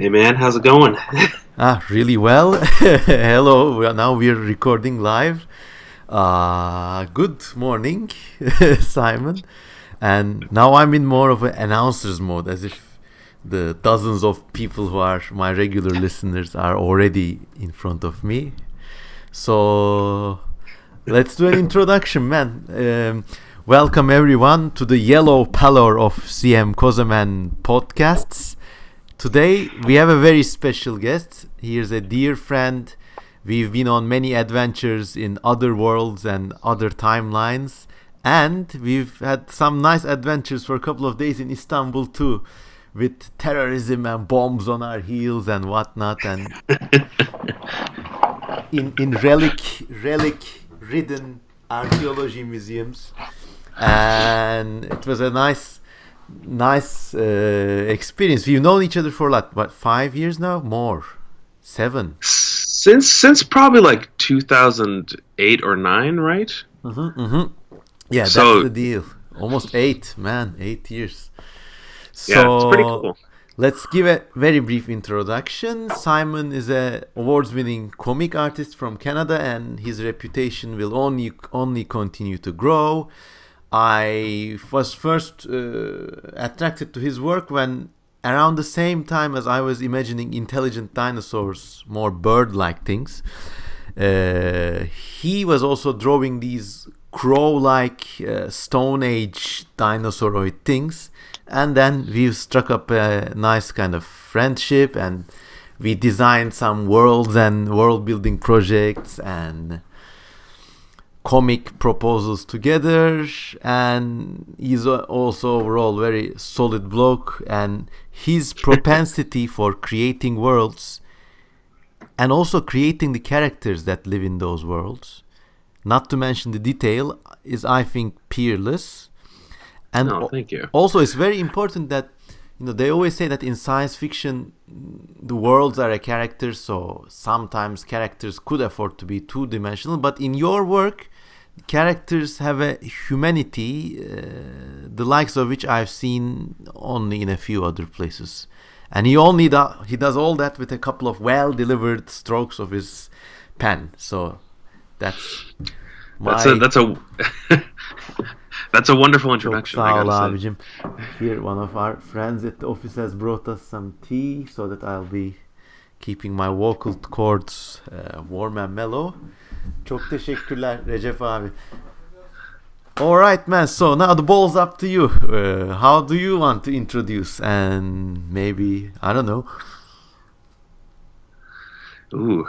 Hey man, how's it going? Really well. Hello. Now we're recording live. Good morning, Simon. And now I'm in more of an announcer's mode, as if the dozens of people who are my regular listeners are already in front of me. So let's do an introduction, man. Welcome everyone to the yellow pallor of CM Kosemen podcasts. Today we have a very special guest. Here's a dear friend. We've been on many adventures in other worlds and other timelines. And we've had some nice adventures for a couple of days in Istanbul too, with terrorism and bombs on our heels and whatnot, and in relic ridden archaeology museums. And it was a nice experience. We've known each other for like what, 5 years now? More, 7. Since probably like 2008 or 9, right? Yeah, that's So the deal. Almost 8, man, 8 years. yeah, it's pretty So cool. let's give a very brief introduction. Simon is a awards-winning comic artist from Canada, and his reputation will only continue to grow. I was first attracted to his work when, around the same time as I was imagining intelligent dinosaurs, more bird-like things, he was also drawing these crow-like Stone Age dinosauroid things. And then we struck up a nice kind of friendship, and we designed some worlds and world-building projects and comic proposals together. And he's also overall very solid bloke, and his propensity for creating worlds and also creating the characters that live in those worlds, not to mention the detail, is, I think, peerless. And No, thank you. also it's very important that, they always say that in science fiction the worlds are a character, so sometimes characters could afford to be two-dimensional, but in your work characters have a humanity, the likes of which I've seen only in a few other places. And he does all that with a couple of well delivered strokes of his pen. So that's That's a my that's a that's a wonderful çok introduction, I sağ ol gotta say. abicim. Here one of our friends at the office has brought us some tea so that I'll be keeping my vocal cords warm and mellow. Çok teşekkürler Recep abi. All right, man. So now the ball's up to you. How do you want to introduce? And maybe, I don't know. Ooh,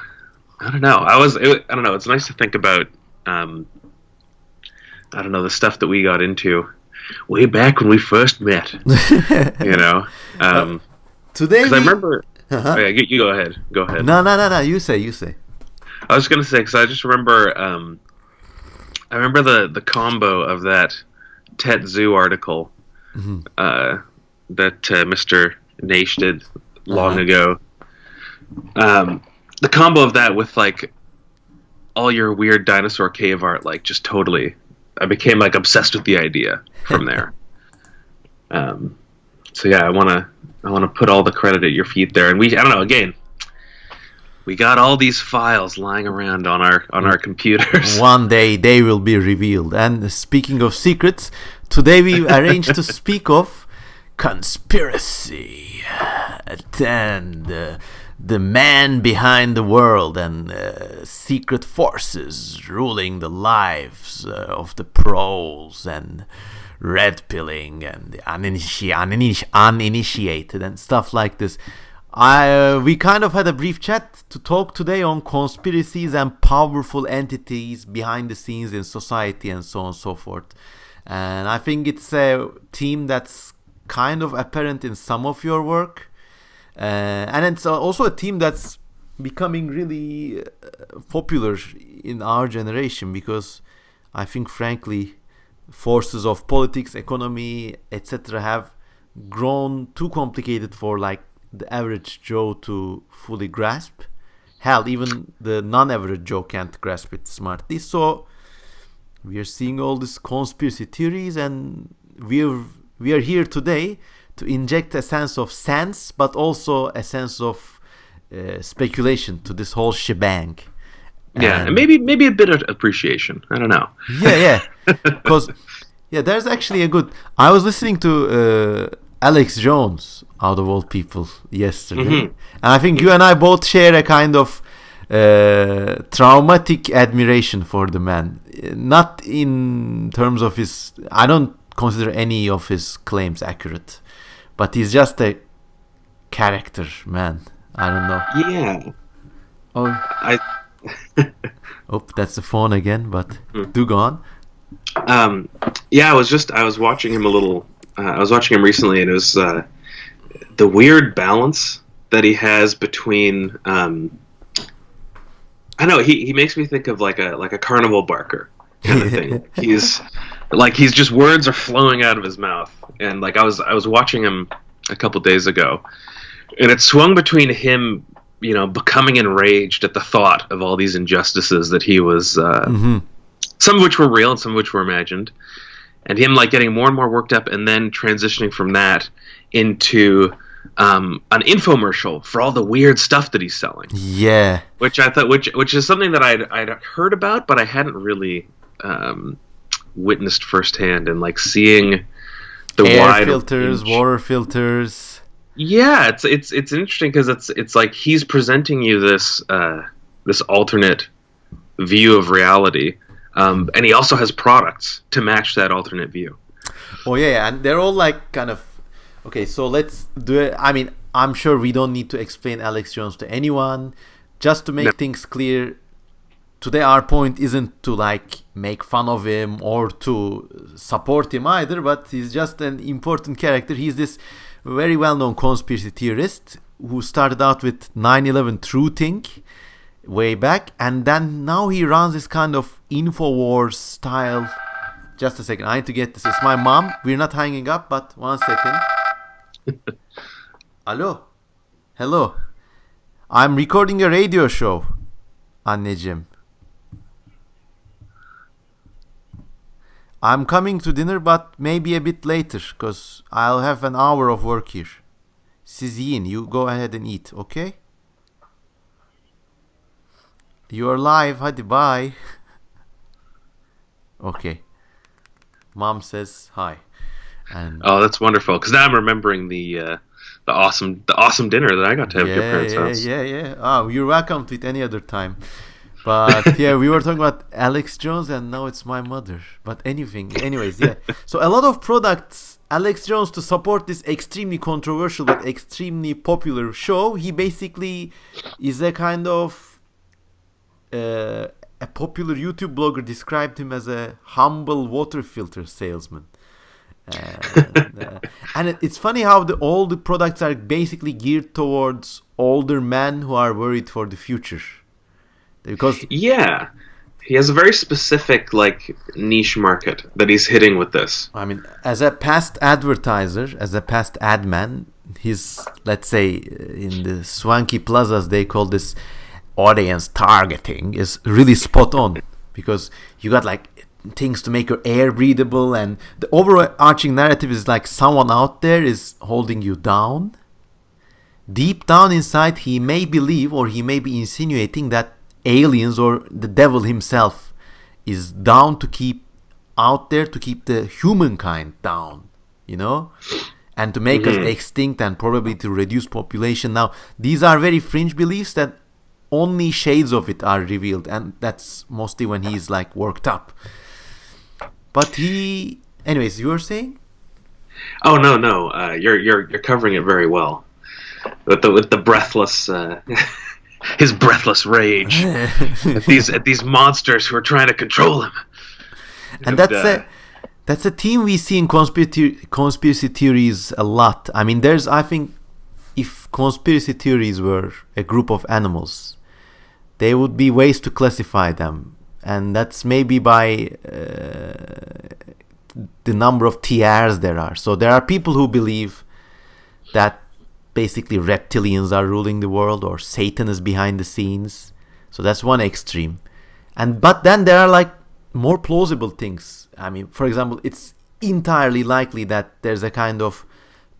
I don't know. I don't know. It's nice to think about. I don't know, the stuff that we got into way back when we first met. You know, Today because I we. remember. Oh, Uh-huh. yeah, you go ahead. Go ahead. No. You say. I was gonna say because I just remember. I remember the combo of that Tet Zoo article that Mr. Naish did long Uh-huh. ago. The combo of that with like all your weird dinosaur cave art, like just totally, I became like obsessed with the idea from there. So yeah, I wanna put all the credit at your feet there, and I don't know, again, we got all these files lying around on our computers. One day they will be revealed. And speaking of secrets, today we arranged to speak of conspiracy and the man behind the world and secret forces ruling the lives of the pros and red pilling and the uninitiated and stuff like this. We kind of had a brief chat to talk today on conspiracies and powerful entities behind the scenes in society and so on and so forth. And I think it's a theme that's kind of apparent in some of your work. And it's also a theme that's becoming really popular in our generation, because I think, frankly, forces of politics, economy, etc. have grown too complicated for like the average Joe to fully grasp. Hell, even the non-average Joe can't grasp it smartly. So we are seeing all these conspiracy theories, and we are here today to inject a sense of sense, but also a sense of speculation to this whole shebang. Yeah, and maybe a bit of appreciation. I don't know. Yeah. Because there's actually a good. I was listening to Alex Jones, out of all people, yesterday, and I think you and I both share a kind of traumatic admiration for the man. Not in terms of his. I don't consider any of his claims accurate, but he's just a character, man. I don't know. Yeah. Oh, that's the phone again. But do go on. Yeah, I was watching him a little. I was watching him recently, and it was the weird balance that he has between. I know he makes me think of like a carnival barker kind of thing. He's just words are flowing out of his mouth, and like I was watching him a couple days ago, and it swung between him, becoming enraged at the thought of all these injustices that he was. Some of which were real and some of which were imagined, and him like getting more and more worked up, and then transitioning from that into an infomercial for all the weird stuff that he's selling. Yeah, which I thought, which is something that I'd heard about, but I hadn't really witnessed firsthand, and like seeing the air filters, water filters. Yeah, it's interesting because it's like he's presenting you this this alternate view of reality. And he also has products to match that alternate view. Oh yeah, and they're all like kind of okay. So let's do it. I mean, I'm sure we don't need to explain Alex Jones to anyone. Just to make things clear, today our point isn't to like make fun of him or to support him either. But he's just an important character. He's this very well-known conspiracy theorist who started out with 9/11 Truthing way back, and then now he runs this kind of InfoWars style. Just a second, I need to get this. It's my mom. We're not hanging up, but 1 second. Hello. I'm recording a radio show, anneciğim. I'm coming to dinner, but maybe a bit later, because I'll have an hour of work here. Siz yiyin. You go ahead and eat, okay? You're live. Hadi bye. Okay. Mom says hi. And that's wonderful. Because now I'm remembering the awesome dinner that I got to have at your parents' house. Yeah. Oh, you're welcome to it any other time. But yeah, we were talking about Alex Jones, and now it's my mother. But anyways, yeah. So a lot of products, Alex Jones, to support this extremely controversial but extremely popular show, he basically is a kind of a popular YouTube blogger described him as a humble water filter salesman. And it's funny how all the products are basically geared towards older men who are worried for the future. Because he has a very specific like niche market that he's hitting with this. I mean, as a past advertiser, as a past ad man, his, let's say, in the swanky plazas, they call this audience targeting is really spot on, because you got like things to make your air breathable, and the overarching narrative is like someone out there is holding you down. Deep down inside, he may believe, or he may be insinuating, that aliens or the devil himself is down to keep out there, to keep the humankind down, and to make us extinct, and probably to reduce population. Now, these are very fringe beliefs that only shades of it are revealed, and that's mostly when he's like worked up. But anyways, you were saying? Oh no, you're covering it very well with the breathless, his breathless rage at these monsters who are trying to control him. And that's a theme we see in conspiracy theories a lot. I mean, I think, if conspiracy theories were a group of animals, there would be ways to classify them, and that's maybe by the number of tiers there are. So there are people who believe that basically reptilians are ruling the world, or Satan is behind the scenes. So that's one extreme. But then there are like more plausible things. I mean, for example, it's entirely likely that there's a kind of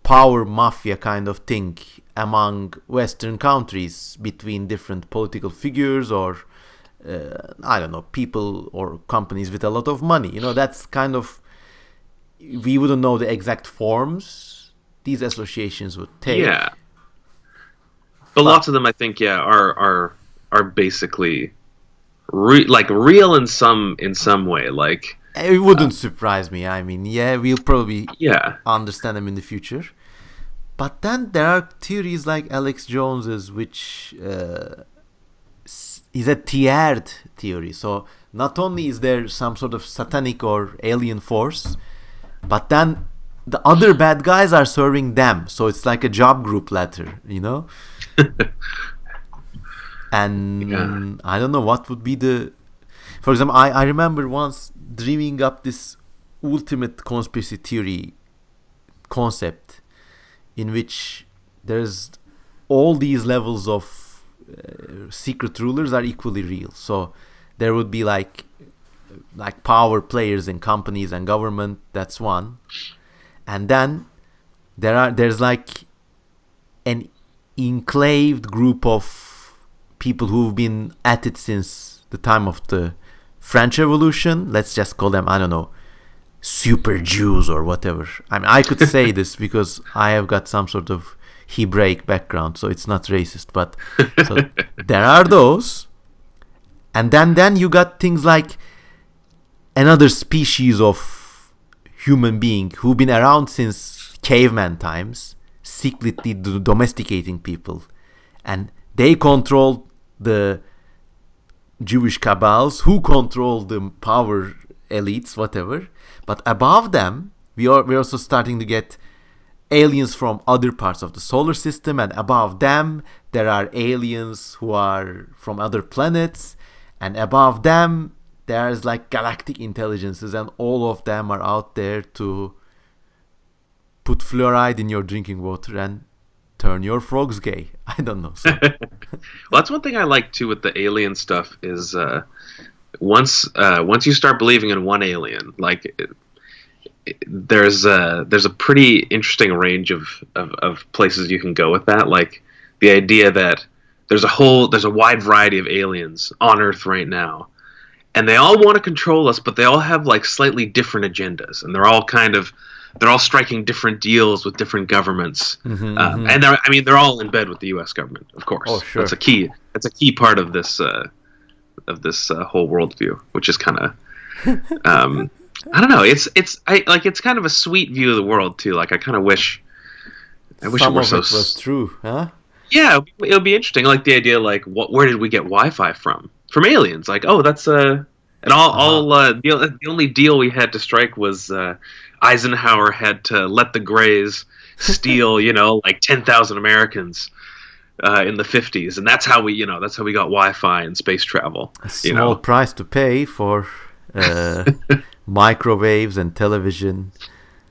power mafia kind of thing among Western countries between different political figures or I don't know, people or companies with a lot of money. That's kind of, we wouldn't know the exact forms these associations would take. Yeah, but But lots of them, I think, yeah, are basically like real in some way. Like, it wouldn't surprise me. I mean, yeah, we'll probably yeah, understand them in the future. But then there are theories like Alex Jones's, which is a tiered theory. So not only is there some sort of satanic or alien force, but then the other bad guys are serving them. So it's like a job group letter. yeah, And I don't know what would be the. For example, I remember once dreaming up this ultimate conspiracy theory concept in which there's all these levels of secret rulers are equally real. So there would be like power players in companies and government. That's one, and then there's like an enclaved group of people who've been at it since the time of the French Revolution. Let's just call them, I don't know, super Jews or whatever. I mean, I could say this because I have got some sort of Hebraic background, so it's not racist. But so there are those, and then you got things like another species of human being who've been around since caveman times, secretly domesticating people, and they control the Jewish cabals who control the power elites, whatever. But above them, we're also starting to get aliens from other parts of the solar system, and above them there are aliens who are from other planets, and above them there's like galactic intelligences, and all of them are out there to put fluoride in your drinking water and turn your frogs gay. I don't know. So. Well, that's one thing I like too with the alien stuff is once you start believing in one alien, like there's a pretty interesting range of places you can go with that. Like the idea that there's a wide variety of aliens on Earth right now, and they all want to control us, but they all have like slightly different agendas, and they're all striking different deals with different governments, and they're all in bed with the U.S. government, of course. Oh, sure. That's a key part of this whole worldview, which is kind of I don't know. It's kind of a sweet view of the world too. Like I wish Some it were of so. it was true, huh? Yeah, it'll be interesting. Like the idea, like where did we get Wi-Fi from? From aliens? Like, oh, that's and the only deal we had to strike was Eisenhower had to let the Greys steal, like 10,000 Americans in the 50s, and that's how we got Wi-Fi and space travel. A small price to pay for microwaves and television.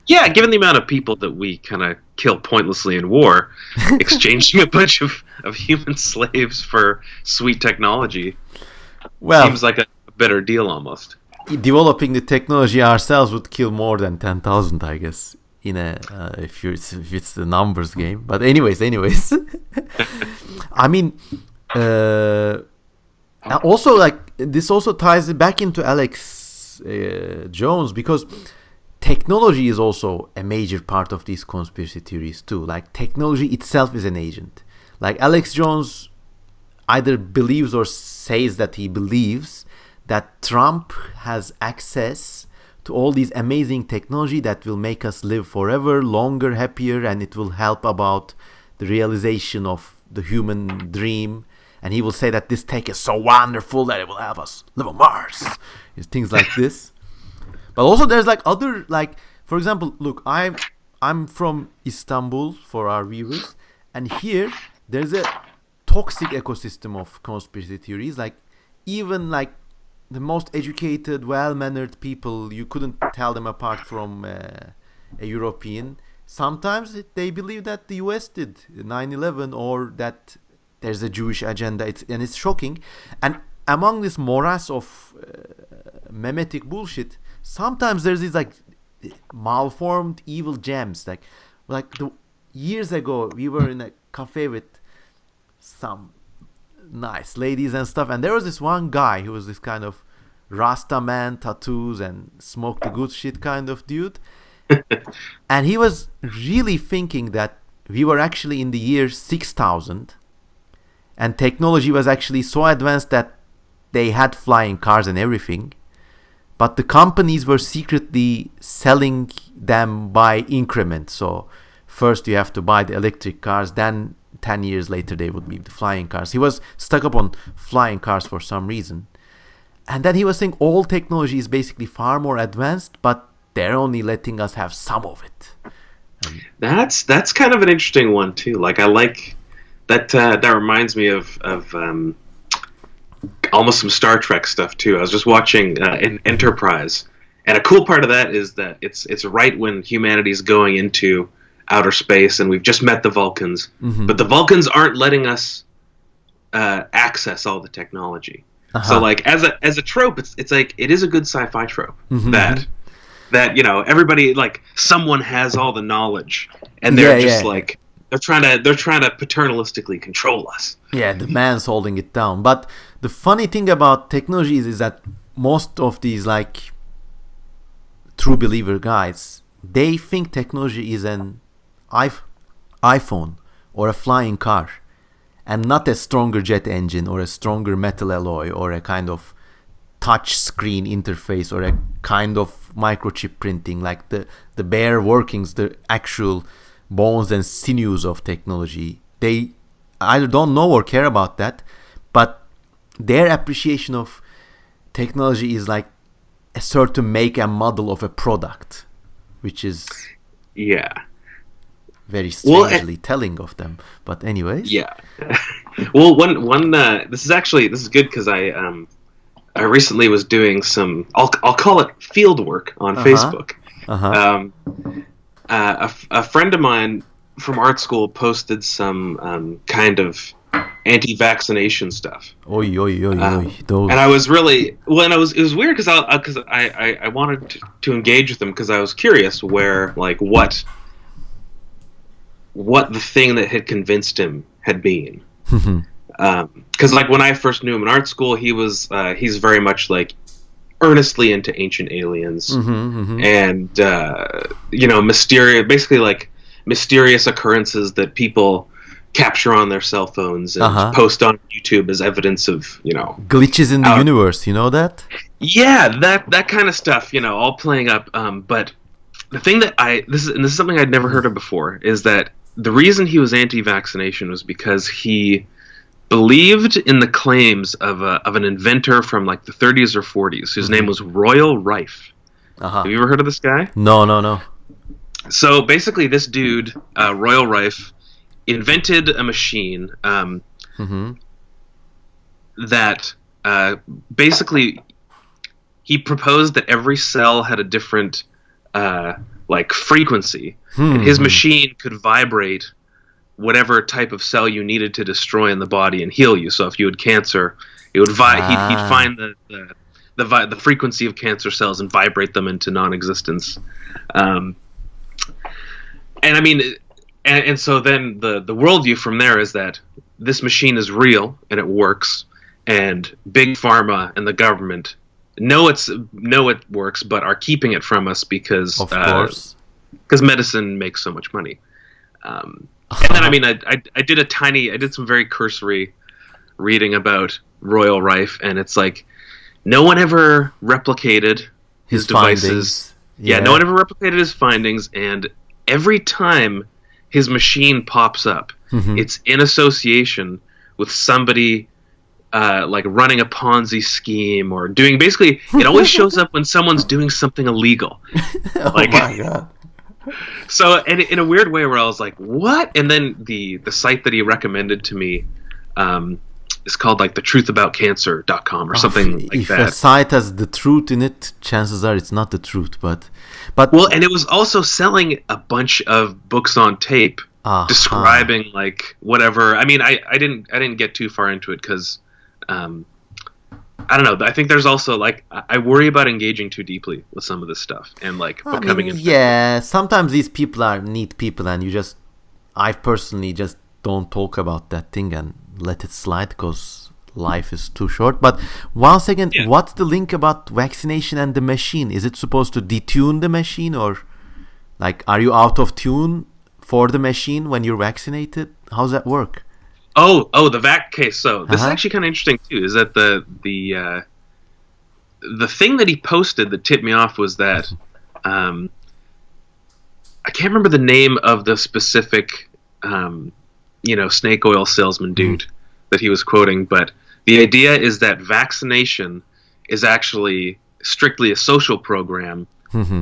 Yeah, given the amount of people that we kind of kill pointlessly in war, exchanging a bunch of human slaves for sweet technology seems like a better deal almost. Developing the technology ourselves would kill more than 10,000, I guess, in if it's the numbers game. But anyways, I mean, also like this also ties back into Alex Jones, because technology is also a major part of these conspiracy theories too. Like technology itself is an agent. Like Alex Jones either believes or says that he believes that Trump has access to all these amazing technology that will make us live forever, longer, happier, and it will help about the realization of the human dream. And he will say that this tech is so wonderful that it will help us live on Mars. Things like this. But also there's like other, like, for example, look, I'm from Istanbul for our viewers, and here there's a toxic ecosystem of conspiracy theories. Like even like the most educated, well-mannered people, you couldn't tell them apart from a European. Sometimes they believe that the US did 9/11 or that there's a Jewish agenda. It's shocking. And among this morass of memetic bullshit, sometimes there's these like malformed evil gems, like years ago, we were in a cafe with some nice ladies and stuff, and there was this one guy who was this kind of Rasta man, tattoos, and smoke the good shit kind of dude. And he was really thinking that we were actually in the year 6000, and technology was actually so advanced that they had flying cars and everything, but the companies were secretly selling them by increment. So first you have to buy the electric cars, then 10 years later they would be the flying cars. He was stuck up on flying cars for some reason. And then he was saying all technology is basically far more advanced, but they're only letting us have some of it. That's kind of an interesting one too. Like I like that. That reminds me of almost some Star Trek stuff too. I was just watching Enterprise, and a cool part of that is that it's right when humanity's going into outer space, and we've just met the Vulcans, but the Vulcans aren't letting us access all the technology. So like as a trope, it's like it is a good sci-fi trope that you know everybody, like someone has all the knowledge and they're just like they're trying to paternalistically control us. Yeah, the man's holding it down. But the funny thing about technologies is that most of these like true believer guys, they think technology is an iPhone or a flying car, and not a stronger jet engine or a stronger metal alloy or a kind of touch screen interface or a kind of microchip printing, like the bare workings, the actual bones and sinews of technology. They either don't know or care about that, but their appreciation of technology is like a certain make and model of a product, which is very strangely telling of them. But anyways, well, one this is good because I recently was doing some I'll call it field work on Facebook. A friend of mine from art school posted some kind of anti-vaccination stuff. Those. And I was really it was weird because I wanted to engage with them because I was curious where like what the thing that had convinced him had been. Because like when I first knew him in art school, he's very much like earnestly into ancient aliens and you know, mysterious occurrences that people capture on their cell phones and post on YouTube as evidence of, you know, glitches in the universe. You know that? Yeah, that kind of stuff. You know, all playing up. But the thing that this is something I'd never heard of before, is that the reason he was anti-vaccination was because he believed in the claims of an inventor from like the 30s or 40s whose name was Royal Rife. Have you ever heard of this guy? No. So basically, this dude, Royal Rife, invented a machine that basically he proposed that every cell had a different like frequency, and his machine could vibrate whatever type of cell you needed to destroy in the body and heal you. So if you had cancer, it would he'd find the frequency of cancer cells and vibrate them into non-existence. And I mean, and so then the worldview from there is that this machine is real and it works, and big pharma and the government know it works, but are keeping it from us because medicine makes so much money. And then I mean, I did some very cursory reading about Royal Rife, and it's like no one ever replicated his devices. No one ever replicated his findings, and every time his machine pops up, it's in association with somebody like running a Ponzi scheme or doing, basically it always shows up when someone's doing something illegal. My God. So in a weird way where I was like, what? And then the site that he recommended to me is called like thetruthaboutcancer.com or something like that. If a site has the truth in it, chances are it's not the truth, but well, and it was also selling a bunch of books on tape describing like whatever. I mean, I didn't get too far into it because I don't know. I think there's also like I worry about engaging too deeply with some of this stuff and like becoming infected. Yeah, sometimes these people are neat people, and you just I personally just don't talk about that thing and let it slide because life is too short. But once again, what's the link about vaccination and the machine? Is it supposed to detune the machine, or like are you out of tune for the machine when you're vaccinated? How's that work? The vac case. So this is actually kind of interesting too. Is that the thing that he posted that tipped me off was that I can't remember the name of the specific snake oil salesman dude that he was quoting, but the idea is that vaccination is actually strictly a social program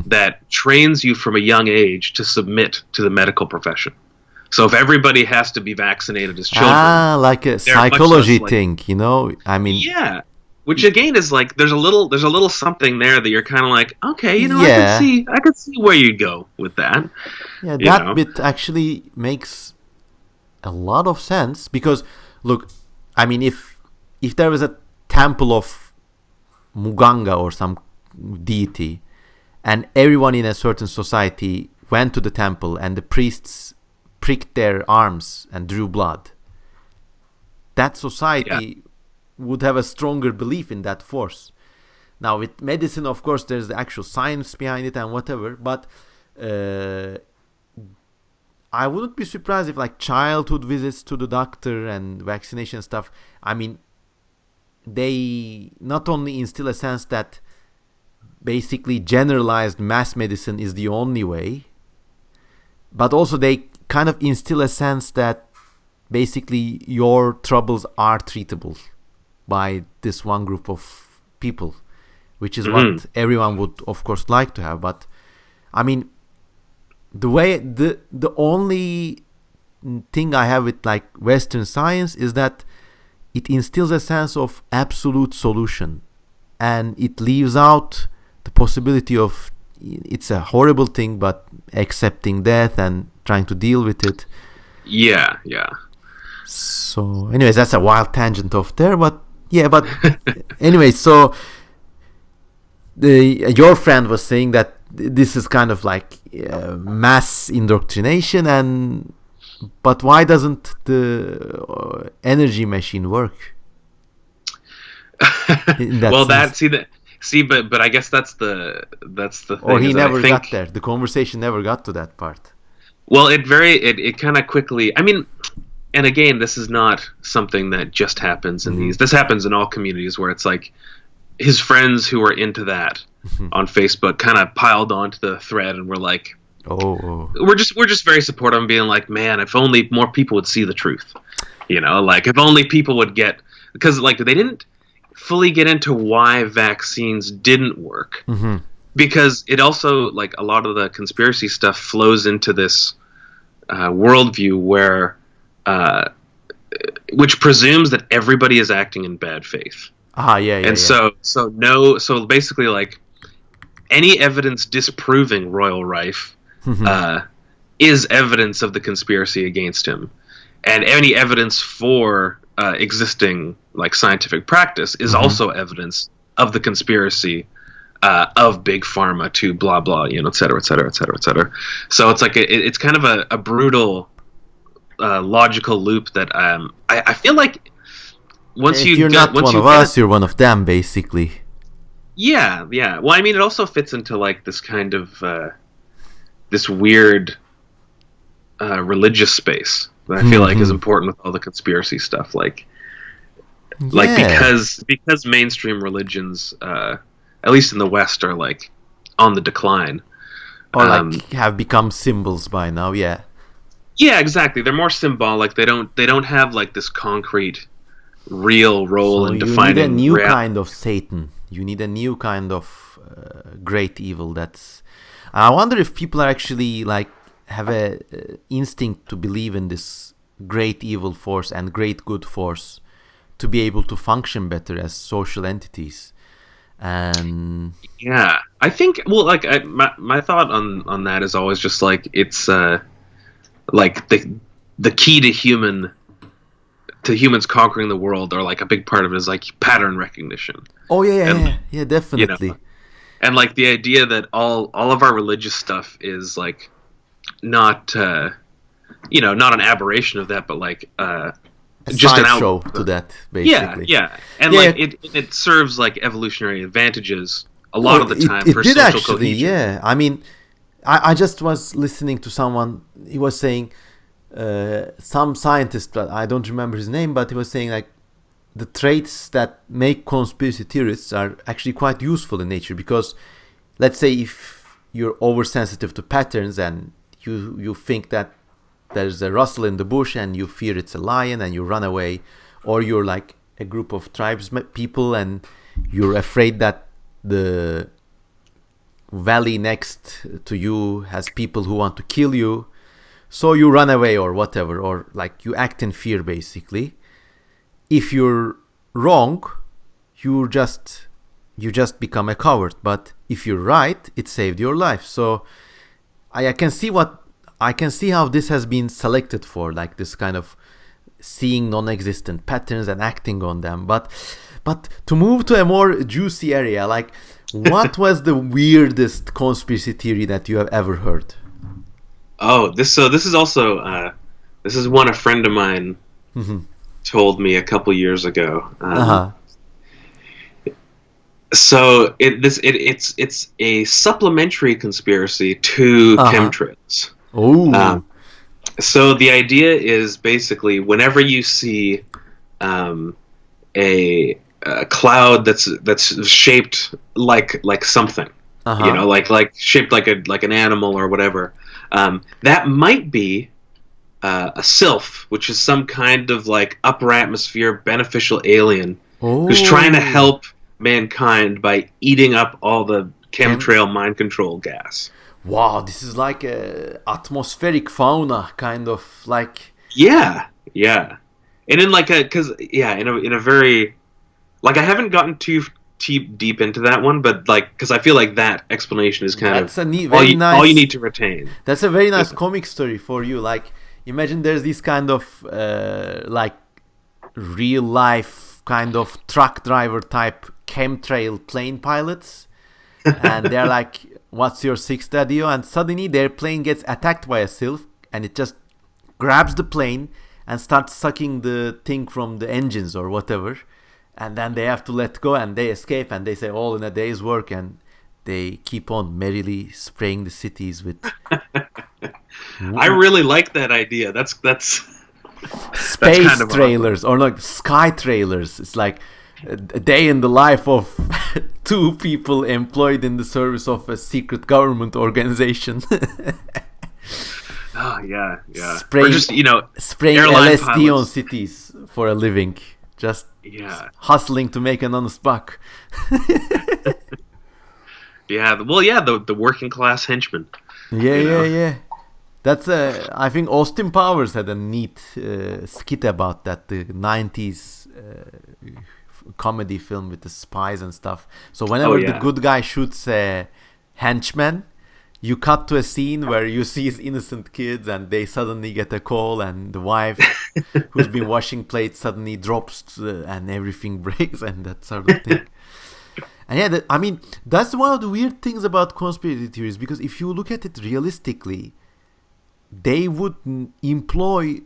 that trains you from a young age to submit to the medical profession. So if everybody has to be vaccinated as children, like a psychology thing, I mean, which again is like there's a little something there that you're kind of like, okay, I could see where you go with that. Yeah, that bit actually makes a lot of sense because, look, I mean, if there was a temple of Muganga or some deity, and everyone in a certain society went to the temple and the priests pricked their arms and drew blood, that society would have a stronger belief in that force. Now with medicine, of course, there's the actual science behind it and whatever, but I wouldn't be surprised if like childhood visits to the doctor and vaccination stuff, I mean, they not only instill a sense that basically generalized mass medicine is the only way, but also they kind of instill a sense that basically your troubles are treatable by this one group of people, which is what everyone would of course like to have. But I mean, the only thing I have with like Western science is that it instills a sense of absolute solution, and it leaves out the possibility of it's a horrible thing, but accepting death and trying to deal with it. Yeah. So anyways, that's a wild tangent off there, but anyway, so your friend was saying that this is kind of like mass indoctrination, but why doesn't the energy machine work? But I guess that's the thing. Or he never got there. The conversation never got to that part. Well, it kind of quickly. I mean, and again, this is not something that just happens in these. This happens in all communities where it's like his friends who were into that on Facebook kind of piled onto the thread and were like, we're just very supportive and being like, man, if only more people would see the truth, like if only people would get, because like they didn't fully get into why vaccines didn't work, because it also, like, a lot of the conspiracy stuff flows into this worldview where which presumes that everybody is acting in bad faith. So basically, like, any evidence disproving Royal Rife is evidence of the conspiracy against him, and any evidence for existing like scientific practice is also evidence of the conspiracy of big pharma to blah blah, et cetera, et cetera, et cetera, et cetera. So it's like it's kind of a brutal logical loop that I feel like you're not one of us, you're one of them, basically. Yeah. Well, I mean, it also fits into like this kind of this weird religious space that I feel like is important with all the conspiracy stuff, like because mainstream religions, at least in the West, are like on the decline, or like have become symbols by now. Yeah, exactly. They're more symbolic. They don't have like this concrete, real role in defining. You need a new kind of Satan. You need a new kind of great evil. I wonder if people are actually like have a instinct to believe in this great evil force and great good force to be able to function better as social entities. And yeah, I think, well, like my thought on that is always just like it's like the key to humans conquering the world, or like a big part of it is like pattern recognition. Yeah, definitely. And like the idea that all of our religious stuff is like not not an aberration of that, but like A just an sideshow outgrowth to of it. that, Yeah, basically. yeah, and Yeah, like it serves like evolutionary advantages a no, lot of the time it for did social actually. cohesion. Yeah, I mean, I just was listening to someone. He was saying some scientist, but I don't remember his name, but he was saying like the traits that make conspiracy theorists are actually quite useful in nature because let's say if you're oversensitive to patterns and you think that there's a rustle in the bush and you fear it's a lion and you run away, or you're like a group of tribes people and you're afraid that the valley next to you has people who want to kill you, so you run away or whatever, or like you act in fear basically. If you're wrong, you just you just become a coward. But if you're right, it saved your life. So I can see what I can see how this has been selected for, like this kind of seeing non-existent patterns and acting on them. But to move to a more juicy area, like what was the weirdest conspiracy theory that you have ever heard? Oh, this is also this is one a friend of mine Mm-hmm. told me a couple years ago. Uh huh. So it's a supplementary conspiracy to Uh huh. chemtrails. Oh. Um, so the idea is basically whenever you see um, a cloud that's shaped like something, Uh huh. like shaped like an animal or whatever, that might be a sylph, which is some kind of like upper atmosphere beneficial alien who's trying to Oh. help mankind by eating up all the Chem. chemtrail mind control gas. Wow, this is like a atmospheric fauna kind of like. Yeah, yeah, and in like a because yeah, in a very like I haven't gotten too deep into that one, but like because I feel like that explanation is kind of That's a all very you nice. need to retain. That's a very nice comic story for you. Like, imagine there's this kind of like real life kind of truck driver type chemtrail plane pilots, and they're like, "What's your sixth daddy?" And suddenly their plane gets attacked by a sylph, and it just grabs the plane and starts sucking the thing from the engines or whatever, and then they have to let go and they escape and they say all in a day's work, and they keep on merrily spraying the cities with I really like that idea. That's kind space of awesome. trailers or like sky trailers. It's like a day in the life of two people employed in the service of a secret government organization. Oh yeah, yeah. Or spraying just spraying airline LSD on pilots. cities for a living, just Yeah, hustling to make an honest buck. yeah. Well, yeah. The working class henchman. Yeah, You yeah, know. yeah. That's I think Austin Powers had a neat skit about that, the '90s comedy film with the spies and stuff. So Oh whenever the yeah. good guy shoots a henchman, you cut to a scene where you see his innocent kids and they suddenly get a call, and the wife who's been washing plates suddenly drops and everything breaks and that sort of thing. And yeah, I mean, that's one of the weird things about conspiracy theories, because if you look at it realistically, they would employ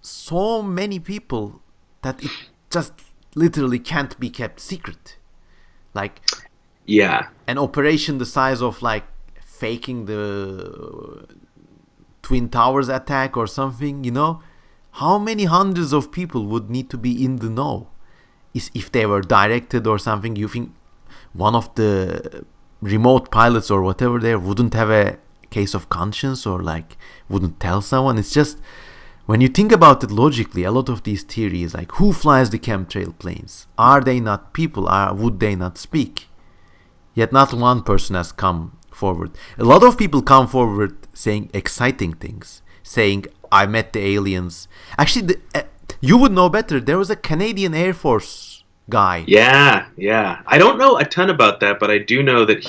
so many people that it just literally can't be kept secret. Like Yeah. an operation the size of like faking the Twin Towers attack or something, how many hundreds of people would need to be in the know? Is if they were directed or something, you think one of the remote pilots or whatever there wouldn't have a case of conscience or like wouldn't tell someone? It's just when you think about it logically, a lot of these theories, like who flies the chemtrail planes? Are they not people? Would they not speak? Yet not one person has come forward. A lot of people come forward saying exciting things, saying I met the aliens. Actually, you would know better. There was a Canadian Air Force guy. Yeah. Yeah. I don't know a ton about that, but I do know that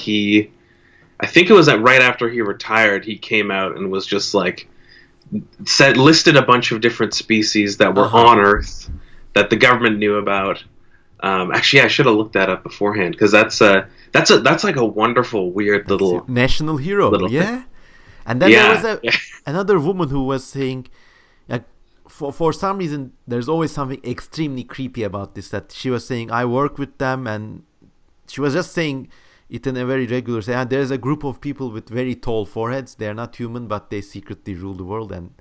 I think it was that right after he retired, he came out and was just like listed a bunch of different species that Uh were huh. on Earth that the government knew about. Actually, I should have looked that up beforehand because that's like a wonderful, weird That's a national hero. little thing. Yeah. And then there was Yeah, a yeah, another woman who was saying for some reason there's always something extremely creepy about this, that she was saying I work with them, and she was just saying it in a very regular say, and there's a group of people with very tall foreheads, they're not human but they secretly rule the world, and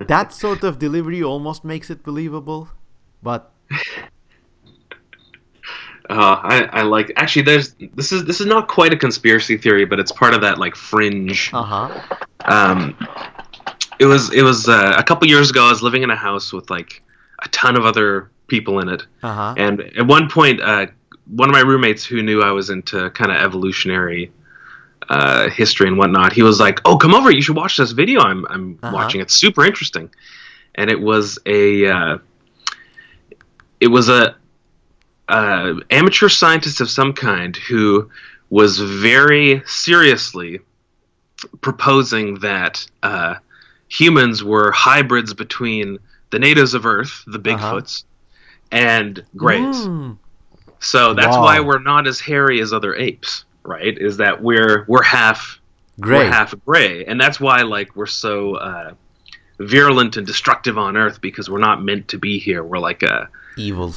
that sort of delivery almost makes it believable. But I like, actually, this is not quite a conspiracy theory, but it's part of that like fringe. Um, it was a couple years ago. I was living in a house with like a ton of other people in it, and at one point, one of my roommates who knew I was into kind of evolutionary history and whatnot, he was like, "Oh, come over! You should watch this video I'm watching. It's super interesting." And it was a amateur scientist of some kind who was very seriously proposing that humans were hybrids between the natives of Earth, the Bigfoots, and Greys. So that's why we're not as hairy as other apes, right? Is that we're half gray. We're half gray, and that's why like we're so virulent and destructive on Earth, because we're not meant to be here. We're like evil.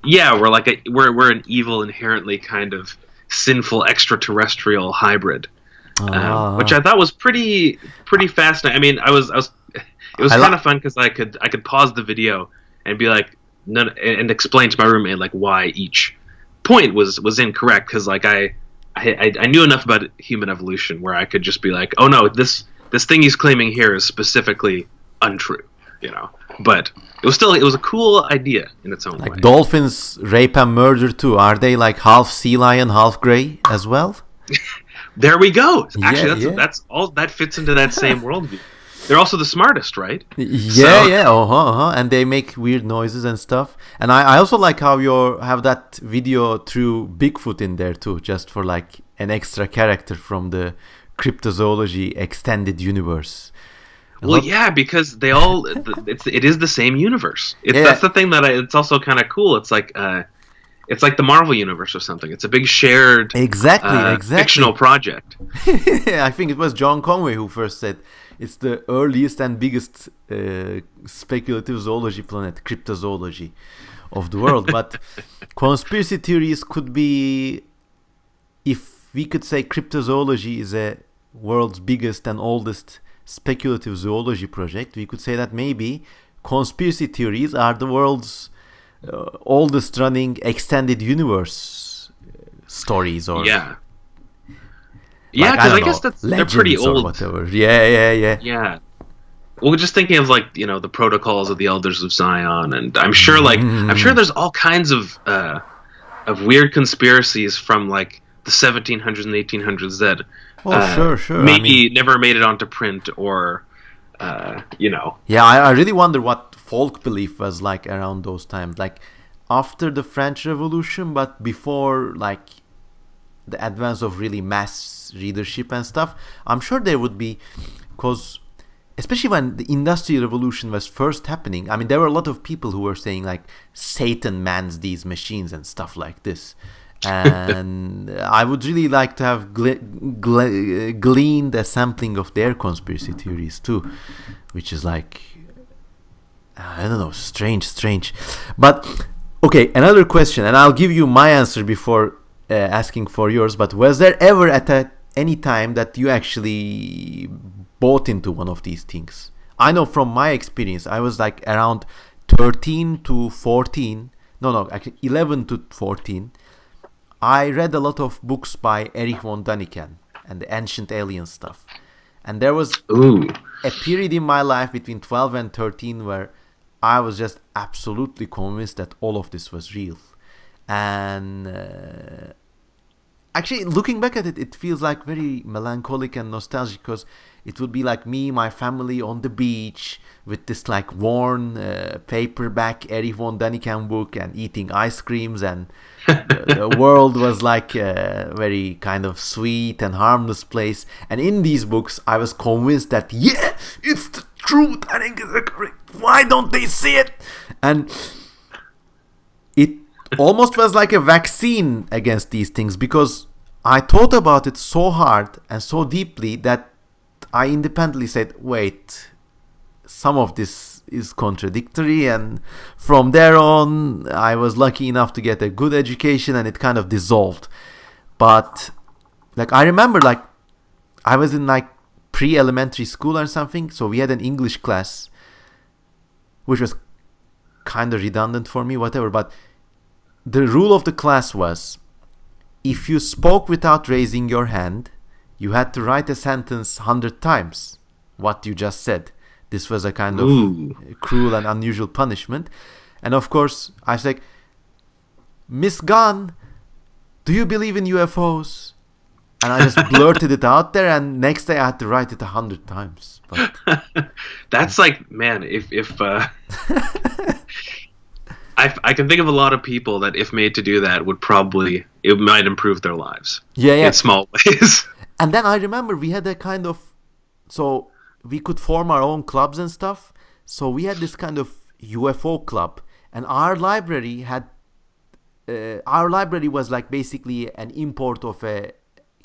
Yeah, we're an evil, inherently kind of sinful extraterrestrial hybrid, which I thought was pretty fascinating. I mean, it was kind of fun because I could pause the video and be like, and explain to my roommate like why each point was incorrect, because like I knew enough about human evolution where I could just be like, oh no, this thing he's claiming here is specifically untrue, you know. But it was a cool idea in its own way. Like dolphins rape and murder too. Are they like half sea lion, half gray as well? There we go. Actually, that's all that fits into that same worldview. They're also the smartest, right? And they make weird noises and stuff. And I also like how you have that video through Bigfoot in there too, just for like an extra character from the cryptozoology extended universe. Well, yeah, because they all it is the same universe. That's the thing that it's also kind of cool. It's like the Marvel universe or something. It's a big shared exactly fictional project. I think it was John Conway who first said it's the earliest and biggest speculative zoology planet, cryptozoology of the world. But conspiracy theories could be, if we could say cryptozoology is a world's biggest and oldest speculative zoology project, we could say that maybe conspiracy theories are the world's oldest running extended universe stories, or because I guess they're pretty old. Whatever. Yeah. Well, just thinking of like, you know, the protocols of the Elders of Zion, and I'm sure there's all kinds of weird conspiracies from like the 1700s and 1800s that sure. maybe never made it onto print, or you know. Yeah, I really wonder what folk belief was like around those times, like after the French Revolution, but before like the advance of really mass readership and stuff. I'm sure there would be, because especially when the Industrial Revolution was first happening, I mean, there were a lot of people who were saying like Satan mans these machines and stuff like this. And I would really like to have gleaned a sampling of their conspiracy theories too, which is like, I don't know, strange. But okay, another question, and I'll give you my answer before asking for yours. But was there ever at any time that you actually bought into one of these things? I know from my experience, I was like around 13 to 14, actually 11 to 14. I read a lot of books by Erich von Däniken and the ancient alien stuff. And there was a period in my life between 12 and 13 where I was just absolutely convinced that all of this was real. And actually, looking back at it, it feels like very melancholic and nostalgic, because it would be like me, my family on the beach with this like worn paperback Erich von Däniken book and eating ice creams, and the world was like a very kind of sweet and harmless place. And in these books, I was convinced that, it's the truth. I think it's correct. Why don't they see it? And it almost was like a vaccine against these things, because I thought about it so hard and so deeply that I independently said, wait, some of this is contradictory, and from there on I was lucky enough to get a good education, and it kind of dissolved. But like I remember, like I was in like pre-elementary school or something, so we had an English class which was kind of redundant for me, whatever, but the rule of the class was, if you spoke without raising your hand, you had to write a sentence 100 times what you just said. This was a kind of cruel and unusual punishment. And of course, I was like, Miss Gunn, do you believe in UFOs? And I just blurted it out there, and next day I had to write it 100 times. But that's like, man, if I can think of a lot of people that, if made to do that, it might improve their lives. Yeah. In small ways. And then I remember we had a kind of, so we could form our own clubs and stuff. So we had this kind of UFO club, and our library was like basically an import of a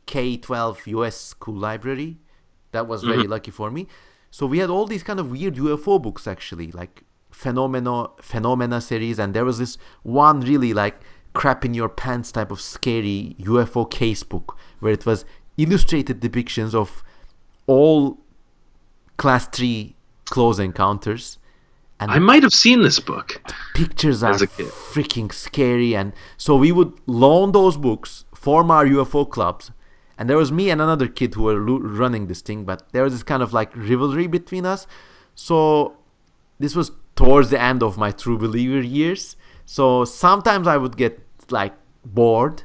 K-12 US school library. That was very lucky for me. So we had all these kind of weird UFO books, actually, like Phenomena series, and there was this one really like crap in your pants type of scary UFO case book where it was illustrated depictions of all class 3 close encounters. And I might have seen this book. The pictures are freaking scary, and so we would loan those books, form our UFO clubs, and there was me and another kid who were running this thing, but there was this kind of like rivalry between us. So this was towards the end of my true believer years. So sometimes I would get like bored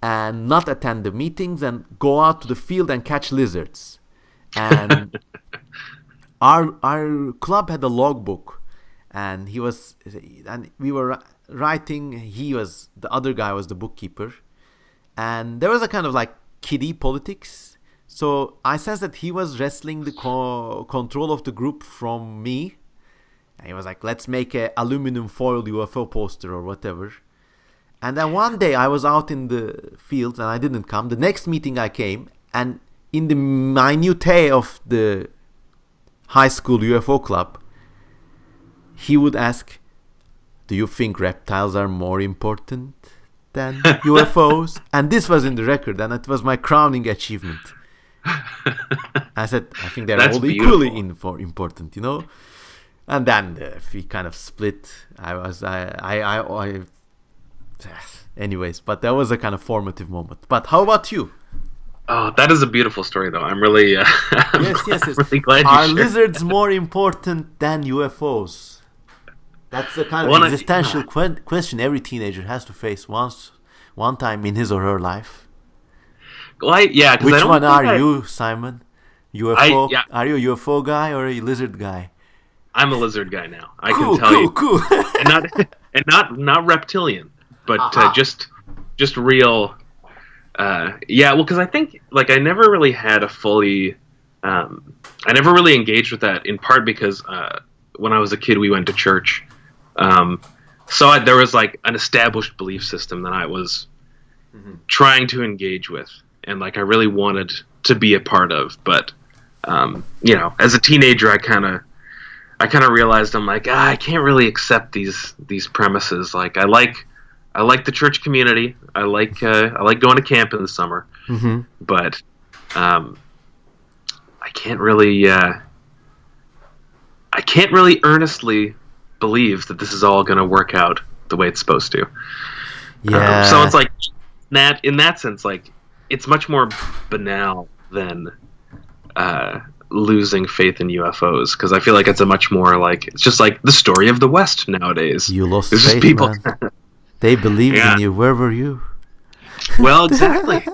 and not attend the meetings and go out to the field and catch lizards. And our club had a logbook, and we were writing. The other guy was the bookkeeper, and there was a kind of like kiddie politics. So I sensed that he was wrestling the control of the group from me. And he was like, let's make a aluminum foil UFO poster or whatever. And then one day I was out in the fields and I didn't come. The next meeting I came, and in the minutiae of the high school UFO club, he would ask, do you think reptiles are more important than UFOs? And this was in the record, and it was my crowning achievement. I said, I think they're all equally important, you know? And then we kind of split. Anyways, but that was a kind of formative moment. But how about you? Oh, that is a beautiful story, though. I'm really, yes. really glad you Are shared lizards more important than UFOs? That's the kind of existential question every teenager has to face one time in his or her life. Well, yeah. Which one are you, Simon? UFO? Are you a UFO guy or a lizard guy? I'm a lizard guy now. I can tell you. Cool. and not reptilian, but just real. Yeah, well, because I think like I never really had a fully. I never really engaged with that, in part because when I was a kid we went to church, so there was like an established belief system that I was trying to engage with, and like I really wanted to be a part of, but as a teenager I kind of realized I'm like, I can't really accept these premises. Like I like the church community. I like going to camp in the summer, but I can't really earnestly believe that this is all going to work out the way it's supposed to. Yeah. So it's like in that sense, like it's much more banal than losing faith in UFOs, because I feel like it's a much more like, it's just like the story of the West nowadays. You lost There's faith, just people. man. They believed in you. Where were you? Well, exactly.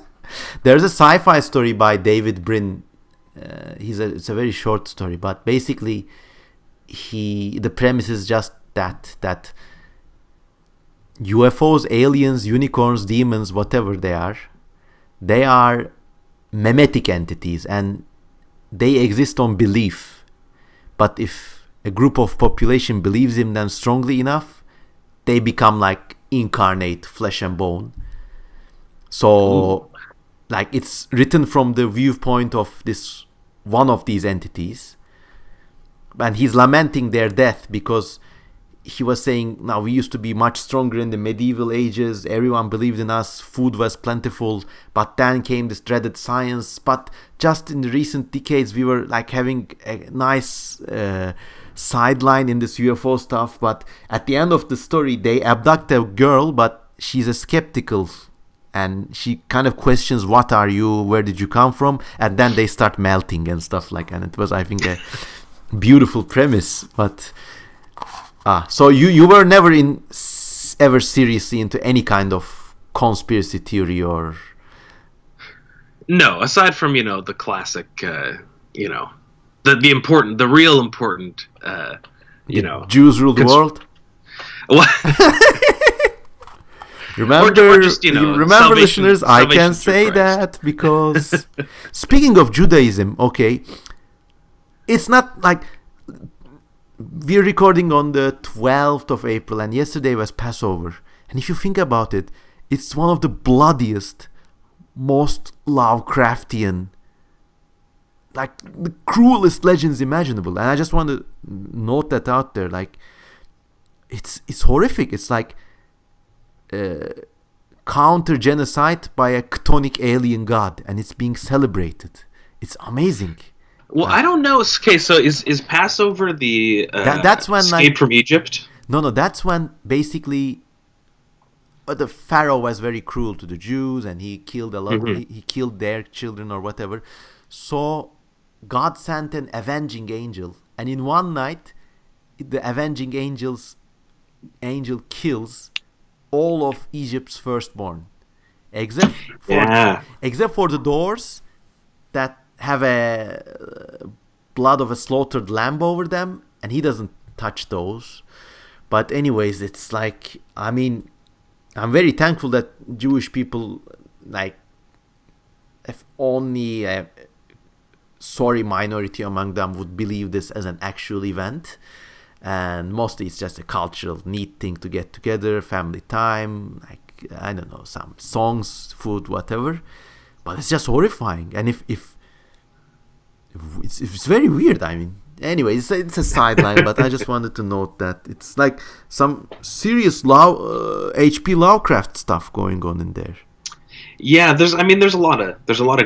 There's a sci-fi story by David Brin. It's a very short story, but basically, the premise is just that UFOs, aliens, unicorns, demons, whatever they are memetic entities, and they exist on belief. But if a group of population believes in them strongly enough, they become like incarnate flesh and bone. So, like, it's written from the viewpoint of this one of these entities, and he's lamenting their death because he was saying, now we used to be much stronger in the medieval ages, everyone believed in us, food was plentiful, but then came this dreaded science. But just in the recent decades we were like having a nice sideline in this UFO stuff, but at the end of the story they abduct a girl, but she's a skeptical and she kind of questions, what are you, where did you come from, and then they start melting and stuff like that. And it was, I think, a beautiful premise. But so you were never ever seriously into any kind of conspiracy theory or... No, aside from the classic, the important, the real important, Jews rule the world. What? Remember, salvation, listeners, I can say that because speaking of Judaism, okay, it's not like we're recording on the 12th of April and yesterday was Passover. And if you think about it, it's one of the bloodiest, most Lovecraftian, like the cruelest legends imaginable. And I just want to note that out there. Like, it's horrific. It's like counter genocide by a chthonic alien god, and it's being celebrated. It's amazing. Well, I don't know. Okay, so is Passover the that's when escape from Egypt? No, that's when basically the Pharaoh was very cruel to the Jews, and he killed a lot. Mm-hmm. He killed their children or whatever. So God sent an avenging angel, and in one night, the avenging angel kills all of Egypt's firstborn, except for the doors that have a blood of a slaughtered lamb over them, and he doesn't touch those. But anyways, it's like, I mean, I'm very thankful that Jewish people, like, if only a sorry minority among them would believe this as an actual event, and mostly it's just a cultural neat thing to get together, family time, like, I don't know, some songs, food, whatever. But it's just horrifying, and if it's very weird. I mean, anyway, it's a sideline, but I just wanted to note that it's like some serious H.P. Lovecraft stuff going on in there. Yeah, there's a lot of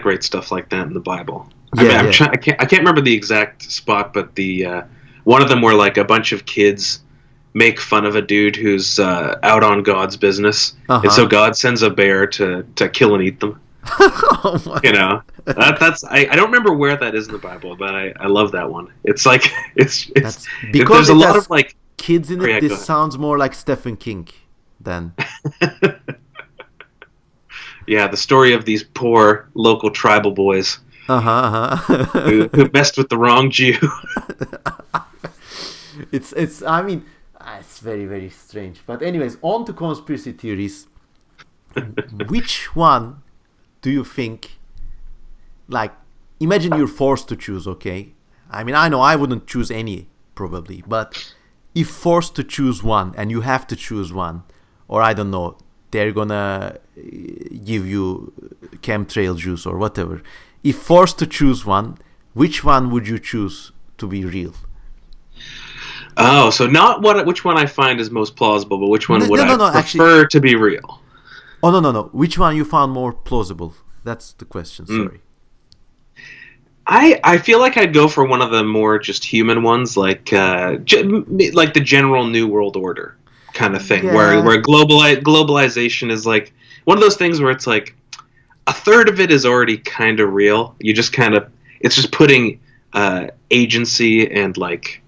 great stuff like that in the Bible. I can't remember the exact spot, but the one of them where like a bunch of kids make fun of a dude who's out on God's business, and so God sends a bear to kill and eat them. Oh that's I don't remember where that is in the Bible, but I love that one. It's like it's because there's a lot of like kids in it. This sounds more like Stephen King than yeah, the story of these poor local tribal boys who messed with the wrong Jew. It's I mean, it's very, very strange. But anyways, on to conspiracy theories. Which one do you think, like, imagine you're forced to choose, okay? I mean, I know I wouldn't choose any, probably, but if forced to choose one, and you have to choose one, or I don't know, they're gonna give you chemtrail juice or whatever. If forced to choose one, which one would you choose to be real? Oh, so not which one I find is most plausible, but which one would I prefer actually, to be real? Oh, no. Which one you found more plausible? That's the question, sorry. I feel like I'd go for one of the more just human ones, like like the general New World Order kind of thing, where globalization is like one of those things where it's like a third of it is already kind of real. You just kind of, it's just putting agency and like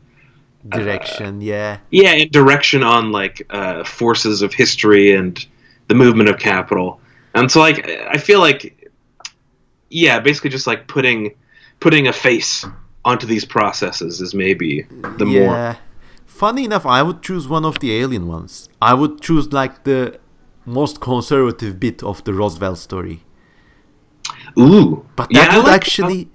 direction, and direction on like forces of history and the movement of capital. And so like I feel like basically just like putting a face onto these processes is maybe the more. Funny enough, I would choose one of the alien ones. I would choose like the most conservative bit of the Roswell story. Ooh. But that would actually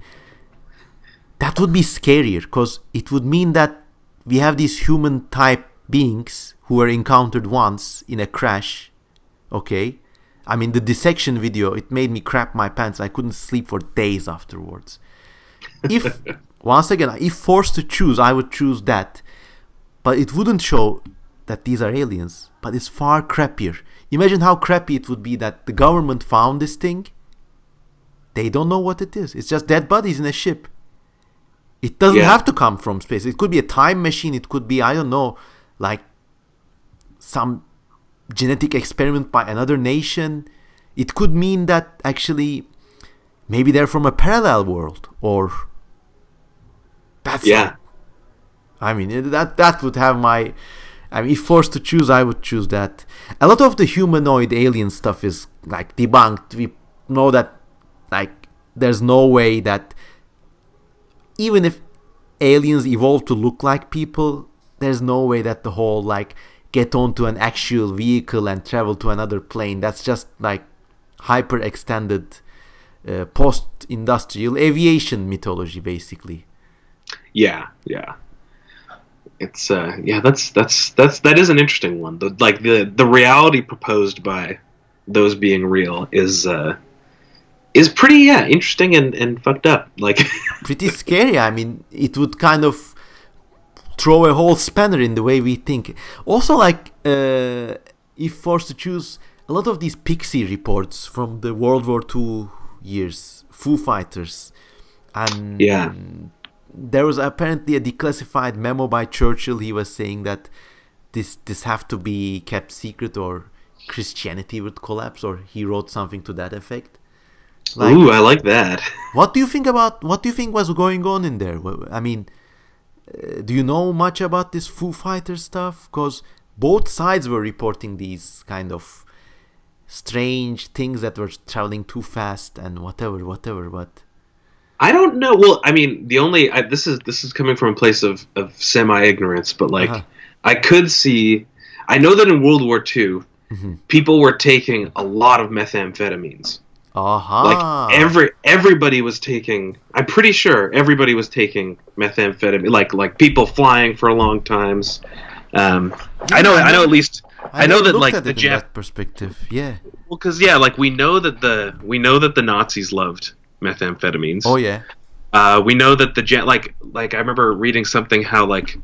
that would be scarier, because it would mean that we have these human type beings who were encountered once in a crash. Okay, I mean, the dissection video, it made me crap my pants. I couldn't sleep for days afterwards. If once again, if forced to choose, I would choose that. But it wouldn't show that these are aliens. But it's far crappier. Imagine how crappy it would be that the government found this thing. They don't know what it is. It's just dead bodies in a ship. It doesn't have to come from space. It could be a time machine. It could be, I don't know, like some genetic experiment by another nation. It could mean that actually maybe they're from a parallel world, or that's I mean, that would have my. I mean, if forced to choose, I would choose that. A lot of the humanoid alien stuff is like debunked. We know that like there's no way that even if aliens evolve to look like people, there's no way that the whole like get onto an actual vehicle and travel to another plane. That's just like hyper extended post-industrial aviation mythology, basically. Yeah. It's that is an interesting one. The reality proposed by those being real is pretty interesting and fucked up. Like pretty scary. I mean, it would kind of throw a whole spanner in the way we think. Also, like if forced to choose, a lot of these Pixie reports from the World War II years, Foo Fighters, and there was apparently a declassified memo by Churchill. He was saying that this have to be kept secret or Christianity would collapse, or he wrote something to that effect. Like, ooh, I like that. What do you think was going on in there? I mean, do you know much about this Foo Fighters stuff? Because both sides were reporting these kind of strange things that were traveling too fast and whatever. But I don't know. Well, I mean, this is coming from a place of semi-ignorance, but like I could see. I know that in World War II, people were taking a lot of methamphetamines. Like everybody was taking. I'm pretty sure everybody was taking methamphetamine. Like people flying for long times. I know at least. I know that like the that perspective. Yeah. Well, because like we know that the Nazis loved methamphetamines. Oh yeah. We know that like I remember reading something how like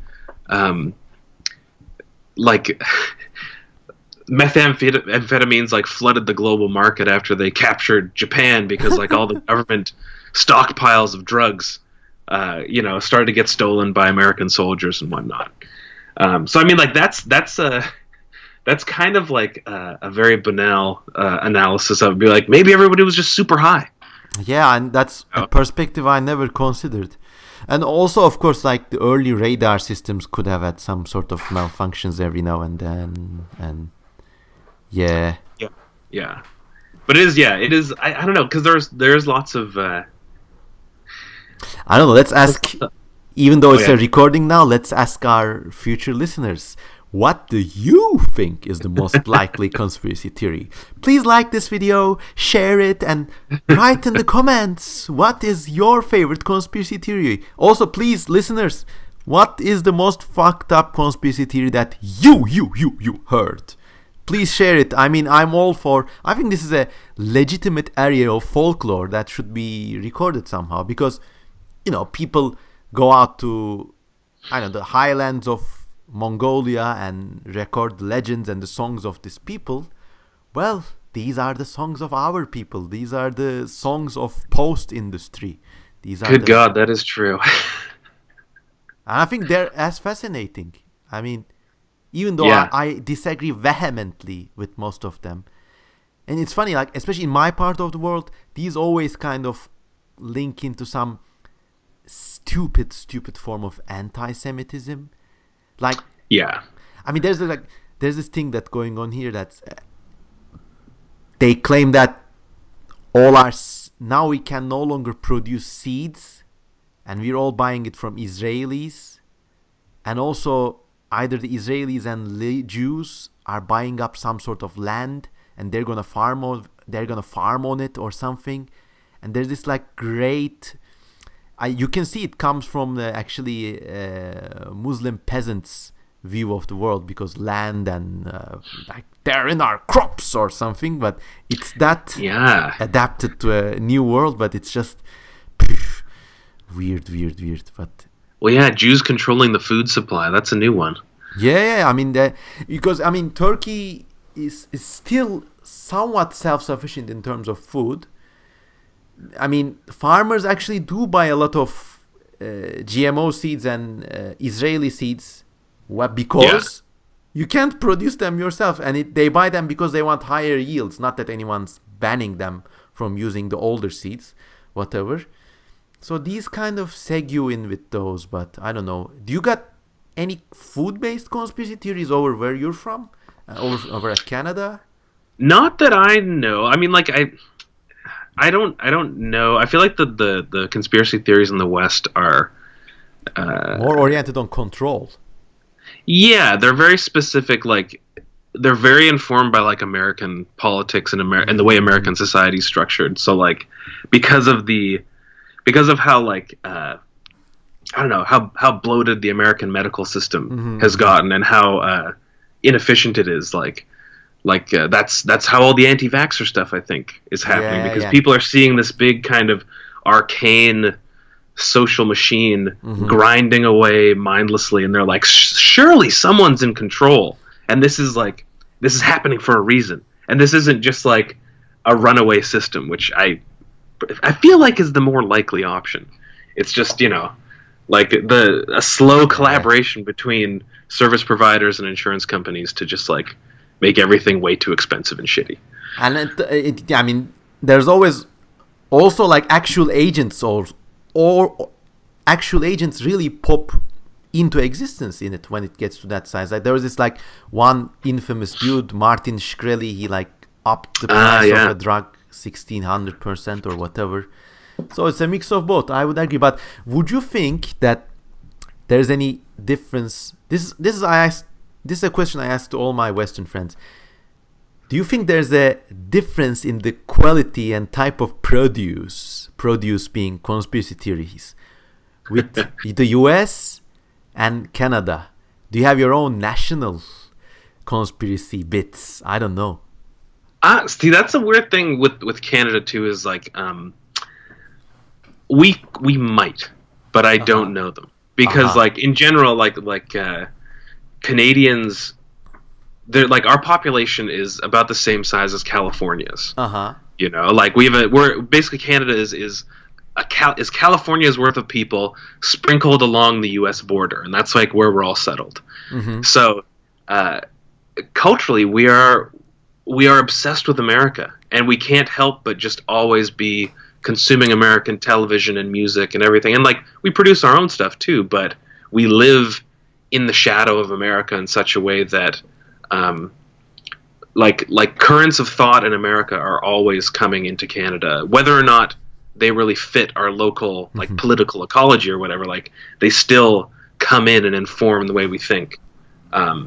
methamphetamines like flooded the global market after they captured Japan because like all the government stockpiles of drugs started to get stolen by American soldiers and whatnot. So I mean like that's kind of like a very banal analysis. I would be like maybe everybody was just super high. Yeah, and that's a perspective I never considered. And also, of course, like the early radar systems could have had some sort of malfunctions every now and then. And yeah. But it is. I don't know, because there's lots of. I don't know. Let's ask. Even though it's a recording now, let's ask our future listeners. What do you think is the most likely conspiracy theory? Please like this video, share it, and write in the comments what is your favorite conspiracy theory. Also, please, listeners, what is the most fucked up conspiracy theory that you heard? Please share it. I mean, I'm all for. I think this is a legitimate area of folklore that should be recorded somehow, because people go out to the highlands of Mongolia and record the legends and the songs of these people. Well, these are the songs of our people. These are the songs of post-industry. Good God, that is true. And I think they're as fascinating. I mean, even though I disagree vehemently with most of them. And it's funny, like, especially in my part of the world, these always kind of link into some stupid form of anti-Semitism. Like, I mean, there's this thing that's going on here that's they claim that now we can no longer produce seeds, and we're all buying it from Israelis, and also either the Israelis and Jews are buying up some sort of land, and they're gonna farm on it or something, and there's this like great. You can see it comes from the actually Muslim peasants' view of the world, because land and like they're in our crops or something, but it's that adapted to a new world. But it's just weird. But Well, yeah, Jews controlling the food supply. That's a new one. yeah, I mean because I mean Turkey is still somewhat self-sufficient in terms of food. I mean, farmers actually do buy a lot of GMO seeds and Israeli seeds. What? Yeah. Because you can't produce them yourself, and they buy them because they want higher yields. Not that anyone's banning them from using the older seeds, whatever. So these kind of segue in with those, but I don't know. Do you got any food-based conspiracy theories over where you're from? Over at Canada? Not that I know. I mean, like I don't know. I feel like the conspiracy theories in the West are More oriented on control. yeah, they're very specific. Like they're very informed by like American politics and and the way American society is structured. So like because of how like I don't know how bloated the American medical system has gotten and how inefficient it is. That's how all the anti-vaxxer stuff I think is happening because people are seeing this big kind of arcane social machine grinding away mindlessly, and they're like, surely someone's in control, and this is happening for a reason, and this isn't just like a runaway system, which I feel like is the more likely option. It's just like a slow collaboration between service providers and insurance companies to just like make everything way too expensive and shitty. And I mean, there's always also like actual agents or actual agents really pop into existence in it when it gets to that size. Like there was this like one infamous dude, Martin Shkreli, he like upped the price of a drug 1600% or whatever. So it's a mix of both, I would agree. But would you think that there's any difference? This is a question I asked to all my Western friends. Do you think there's a difference in the quality and type of produce being conspiracy theories, with the US and Canada? Do you have your own national conspiracy bits? I don't know. See, that's a weird thing with Canada too. Is like, we might, but I don't know them because like in general, like Canadians, they're like our population is about the same size as California's. Like we're basically Canada is California's worth of people sprinkled along the U.S. border, and that's like where we're all settled. So culturally, we are obsessed with America, and we can't help but just always be consuming American television and music and everything. And like we produce our own stuff too, but we live in the shadow of America in such a way that like currents of thought in America are always coming into Canada, whether or not they really fit our local like political ecology or whatever. Like they still come in and inform the way we think.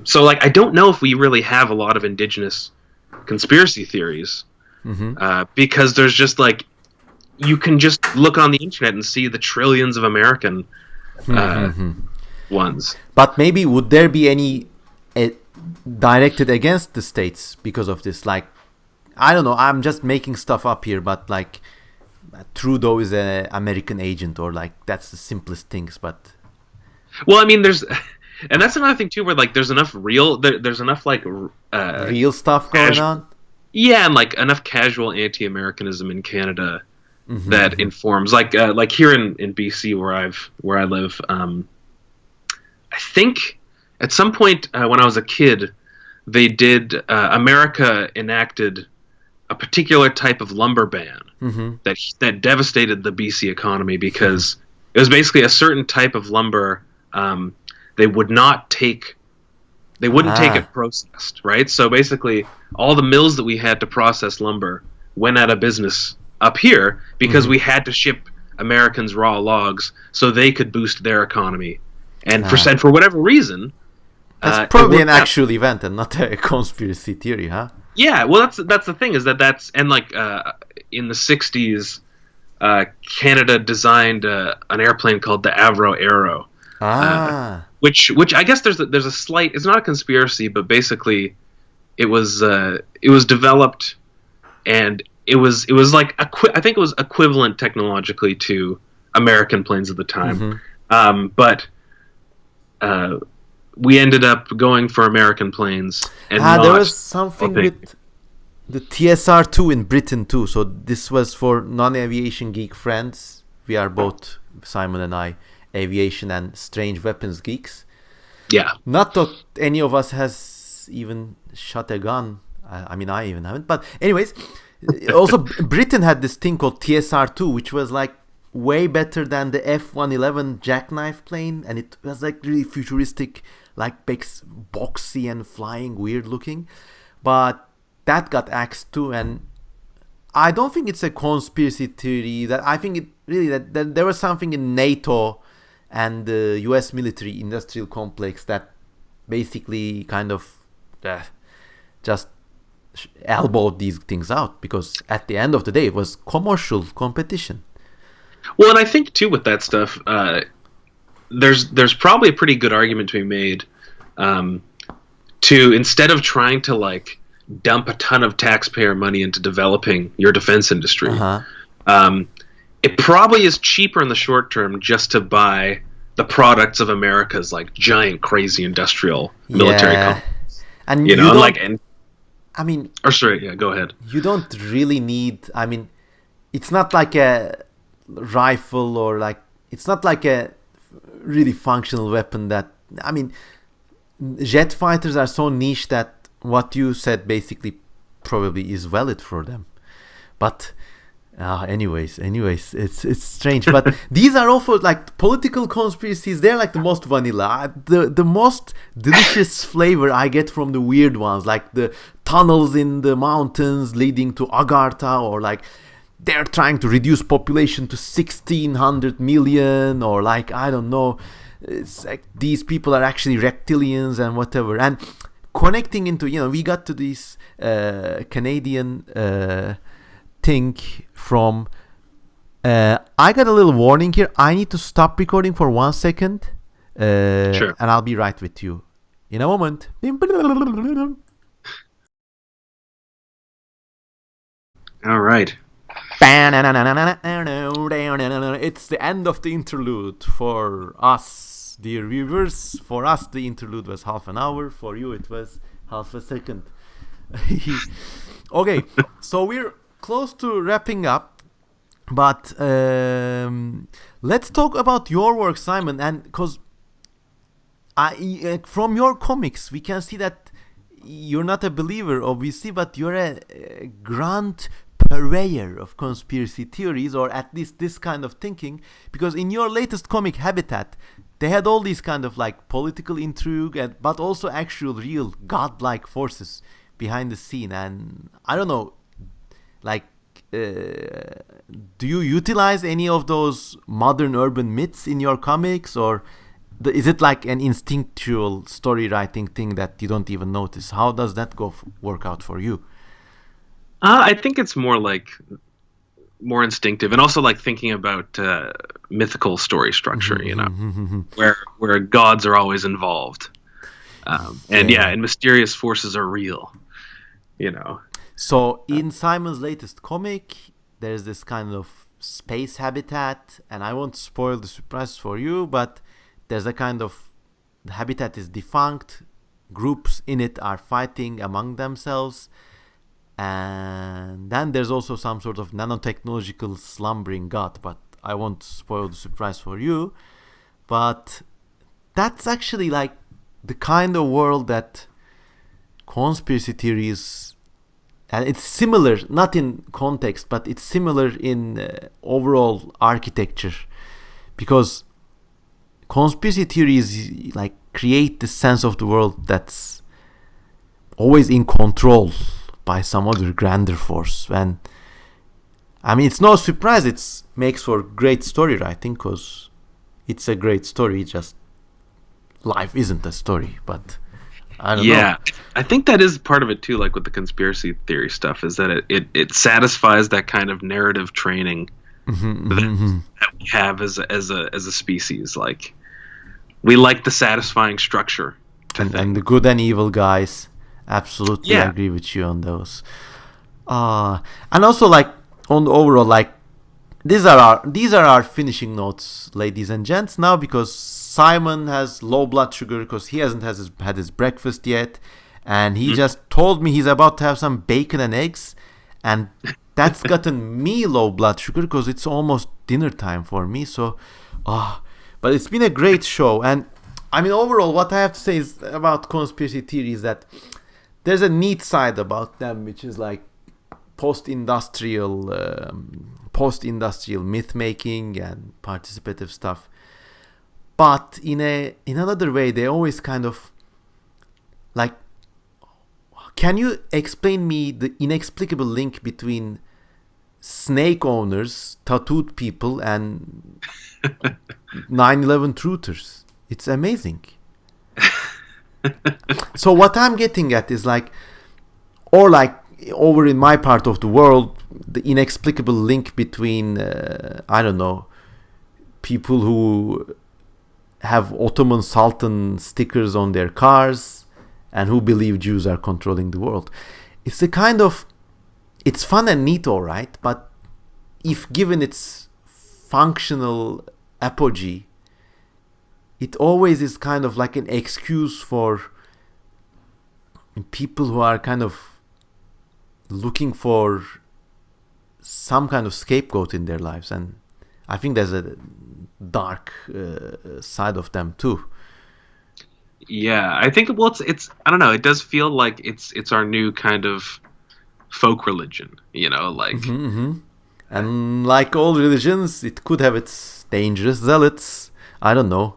So like I don't know if we really have a lot of indigenous conspiracy theories because there's just like you can just look on the internet and see the trillions of American ones. But maybe would there be any directed against the states because of this? Like, I don't know, I'm just making stuff up here, but like Trudeau is an American agent, or like that's the simplest things. But well, I mean, there's and that's another thing too, where like there's enough there's enough like real stuff going on. Yeah, and like enough casual anti-Americanism in Canada that informs like here in BC where I live. I think at some point when I was a kid, they did America enacted a particular type of lumber ban that devastated the BC economy because it was basically a certain type of lumber they wouldn't take it processed, right? So basically all the mills that we had to process lumber went out of business up here because we had to ship Americans raw logs so they could boost their economy. And for whatever reason, that's probably an actual event and not a conspiracy theory, huh? Yeah, well, that's the thing is that's and like in the '60s, Canada designed an airplane called the Avro Aero, which I guess there's a slight. It's not a conspiracy, but basically, it was developed, and it was like I think it was equivalent technologically to American planes at the time. Mm-hmm. But we ended up going for American planes and There not was something developing. with the TSR-2 in Britain too. So this was for non-aviation geek friends. We are both, Simon and I, aviation and strange weapons geeks. Yeah. Not that any of us has even shot a gun. I mean, I even haven't. But anyways, also Britain had this thing called TSR-2, which was like way better than the F-111 jackknife plane, and it was like really futuristic, like boxy and flying, weird looking. But that got axed too, and I don't think it's a conspiracy theory. That I think it really that there was something in NATO and the U.S. military industrial complex that basically kind of just elbowed these things out, because at the end of the day it was commercial competition. Well, and I think too with that stuff, there's probably a pretty good argument to be made to, instead of trying to like dump a ton of taxpayer money into developing your defense industry, it probably is cheaper in the short term just to buy the products of America's like giant, crazy industrial military companies. And you know, I mean, or sorry, yeah, go ahead. You don't really need. I mean, it's not like a rifle, or like it's not like a really functional weapon. That, I mean, jet fighters are so niche that what you said basically probably is valid for them. But anyways, it's strange. But these are also like political conspiracies. They're like the most vanilla. The most delicious flavor I get from the weird ones, like the tunnels in the mountains leading to Agartha, or like they're trying to reduce population to 1,600 million, or like, I don't know, it's like these people are actually reptilians and whatever. And connecting into, we got to this Canadian thing from I got a little warning here. I need to stop recording for 1 second, Sure. and I'll be right with you in a moment. All right. It's the end of the interlude for us, dear viewers. For us, the interlude was half an hour. For you, it was half a second. Okay, so we're close to wrapping up, but let's talk about your work, Simon. And because from your comics, we can see that you're not a believer, obviously, but you're a grand purveyor of conspiracy theories, or at least this kind of thinking, because in your latest comic, Habitat, they had all these kind of like political intrigue, but also actual real godlike forces behind the scene. And I don't know, like, do you utilize any of those modern urban myths in your comics, or is it like an instinctual story writing thing that you don't even notice? How does that work out for you? I think it's more instinctive, and also like thinking about mythical story structure, where gods are always involved, and mysterious forces are real, So in Simon's latest comic, there's this kind of space habitat, and I won't spoil the surprise for you, but there's a kind of, the habitat is defunct, groups in it are fighting among themselves, and then there's also some sort of nanotechnological slumbering god, but I won't spoil the surprise for you. But that's actually like the kind of world that conspiracy theories, and it's similar, not in context, but it's similar in overall architecture, because conspiracy theories like create the sense of the world that's always in control by some other grander force. And I mean, it's no surprise it makes for great story writing, because it's a great story, just life isn't a story. But I don't know. Yeah, I think that is part of it too, like with the conspiracy theory stuff, is that it satisfies that kind of narrative training that we have as a species. Like, we like the satisfying structure and the good and evil guys. Absolutely, I agree with you on those. And also, like, on the overall, like, these are our finishing notes, ladies and gents. Now, because Simon has low blood sugar because he hasn't had his breakfast yet, and he just told me he's about to have some bacon and eggs, and that's gotten me low blood sugar because it's almost dinner time for me. So, but it's been a great show, and I mean, overall, what I have to say is about conspiracy theories that there's a neat side about them, which is like post-industrial myth making and participative stuff. But in another way, they always kind of like, can you explain me the inexplicable link between snake owners, tattooed people, and 9/11 truthers? It's amazing. So what I'm getting at is like, or like over in my part of the world, the inexplicable link between I don't know, people who have Ottoman Sultan stickers on their cars and who believe Jews are controlling the world. It's a kind of, it's fun and neat, all right, but if given its functional apogee, it always is kind of like an excuse for people who are kind of looking for some kind of scapegoat in their lives, and I think there's a dark side of them too. Yeah, I think, well, it's I don't know. It does feel like it's our new kind of folk religion, like. And like all religions, it could have its dangerous zealots. I don't know.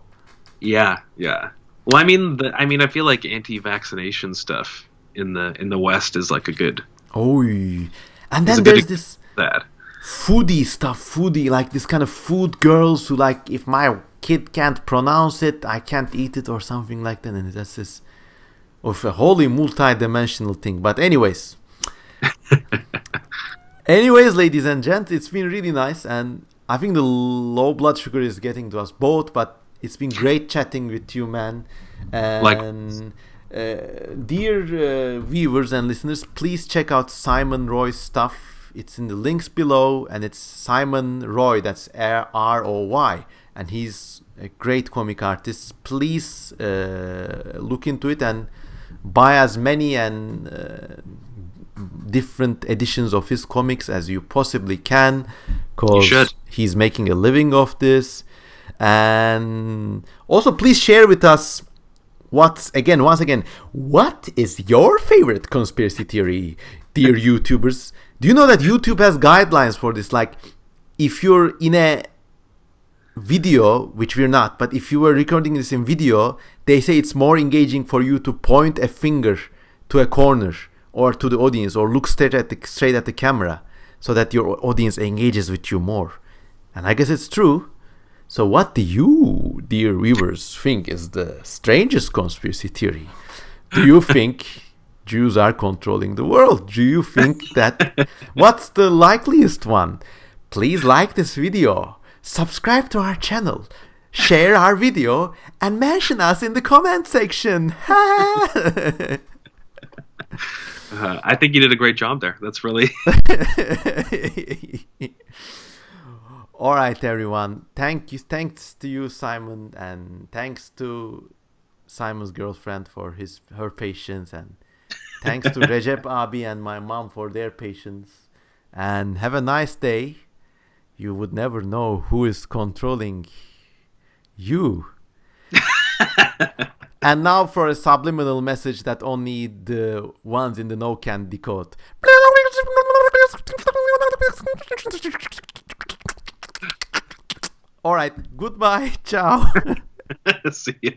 Yeah, yeah. Well, I feel like anti-vaccination stuff in the West is like a good. Oh, and then there's this that foodie, like this kind of food girls who like, if my kid can't pronounce it, I can't eat it or something like that, and that's this of a wholly multi-dimensional thing. But anyways, ladies and gents, it's been really nice, and I think the low blood sugar is getting to us both, but it's been great chatting with you, man. And dear viewers and listeners, please check out Simon Roy's stuff. It's in the links below, and it's Simon Roy, that's ROY, and he's a great comic artist. Please look into it and buy as many and different editions of his comics as you possibly can, because he's making a living off this. And also, please share with us once again, what is your favorite conspiracy theory, dear YouTubers? Do you know that YouTube has guidelines for this? Like, if you're in a video, which we're not, but if you were recording this in video, they say it's more engaging for you to point a finger to a corner or to the audience, or look straight at the camera, so that your audience engages with you more. And I guess it's true. So what do you, dear viewers, think is the strangest conspiracy theory? Do you think Jews are controlling the world? Do you think that... What's the likeliest one? Please like this video, subscribe to our channel, share our video, and mention us in the comment section. I think you did a great job there. That's really... All right, everyone. Thanks to you, Simon, and thanks to Simon's girlfriend for her patience, and thanks to Recep Abi and my mom for their patience. And have a nice day. You would never know who is controlling you. And now for a subliminal message that only the ones in the know can decode. All right, goodbye, ciao. See ya.